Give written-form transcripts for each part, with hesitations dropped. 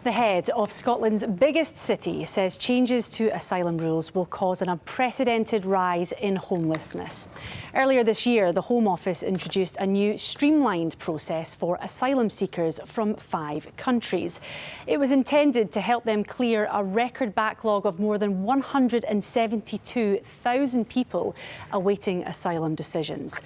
The head of Scotland's biggest city says changes to asylum rules will cause an unprecedented rise in homelessness. Earlier this year, the Home Office introduced a new streamlined process for asylum seekers from 5 countries. It was intended to help them clear a record backlog of more than 172,000 people awaiting asylum decisions.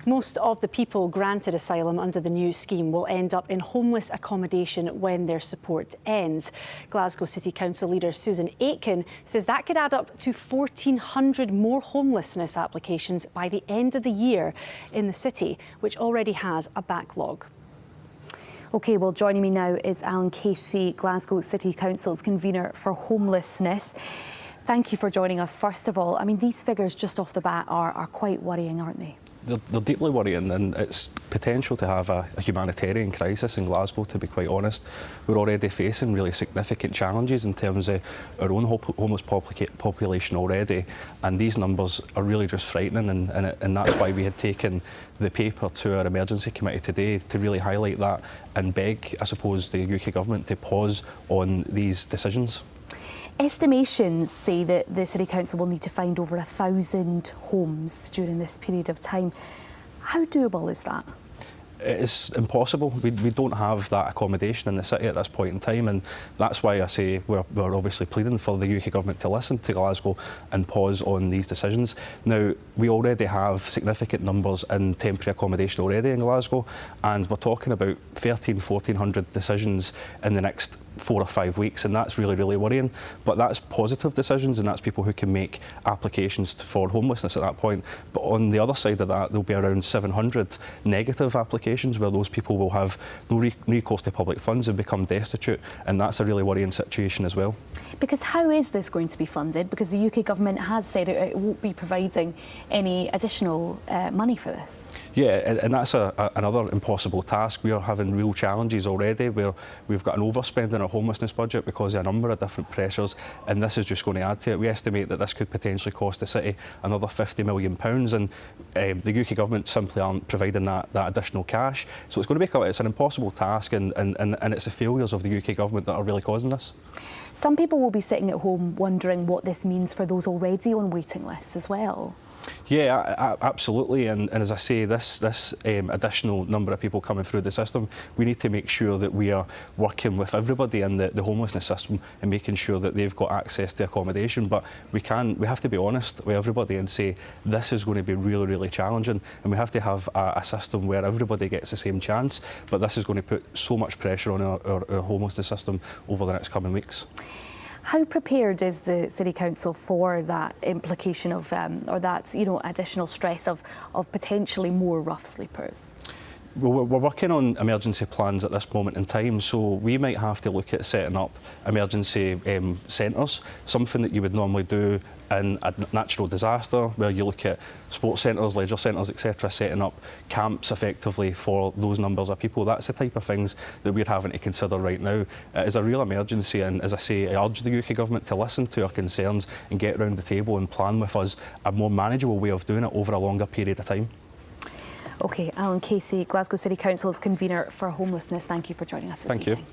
Most of the people granted asylum under the new scheme will end up in homeless accommodation when their support ends. Glasgow City Council leader Susan Aitken says that could add up to 1,400 more homelessness applications by the end of the year in the city, which already has a backlog. OK, well, joining me now is Cllr Casey, Glasgow City Council's convener for homelessness. Thank you for joining us, first of all. I mean, these figures just off the bat are quite worrying, aren't they? They're deeply worrying, and it's potential to have a humanitarian crisis in Glasgow, to be quite honest. We're already facing really significant challenges in terms of our own homeless population already, and these numbers are really just frightening, and that's why we had taken the paper to our emergency committee today to really highlight that and beg, I suppose, the UK government to pause on these decisions. Estimations say that the City Council will need to find over 1,000 homes during this period of time. How doable is that? It's impossible. We don't have that accommodation in the city at this point in time, and that's why I say we're obviously pleading for the UK government to listen to Glasgow and pause on these decisions. Now, we already have significant numbers in temporary accommodation already in Glasgow, and we're talking about 1,400 decisions in the next 4 or 5 weeks, and that's really, really worrying. But that's positive decisions, and that's people who can make applications for homelessness at that point. But on the other side of that, there'll be around 700 negative applications where those people will have no recourse to public funds and become destitute, and that's a really worrying situation as well. Because how is this going to be funded? Because the UK government has said it won't be providing any additional money for this. Yeah, and that's another impossible task. We are having real challenges already where we've got an overspend in our homelessness budget because of a number of different pressures, and this is just going to add to it. We estimate that this could potentially cost the city another £50 million, and the UK government simply aren't providing that additional cash. So it's going to it's an impossible task, and it's the failures of the UK government that are really causing this. Some people will be sitting at home wondering what this means for those already on waiting lists as well. Yeah, absolutely, and as I say, this additional number of people coming through the system, we need to make sure that we are working with everybody in the homelessness system and making sure that they've got access to accommodation. But we have to be honest with everybody and say this is going to be really, really challenging, and we have to have a system where everybody gets the same chance. But this is going to put so much pressure on our homelessness system over the next coming weeks. How prepared is the City Council for that implication of, or that additional stress of potentially more rough sleepers? Well, we're working on emergency plans at this moment in time, so we might have to look at setting up emergency centres, something that you would normally do in a natural disaster, where you look at sports centres, leisure centres, etc., setting up camps effectively for those numbers of people. That's the type of things that we're having to consider right now. It is a real emergency, and as I say, I urge the UK government to listen to our concerns and get around the table and plan with us a more manageable way of doing it over a longer period of time. OK, Cllr Casey, Glasgow City Council's convener for homelessness, thank you for joining us this evening. Thank you.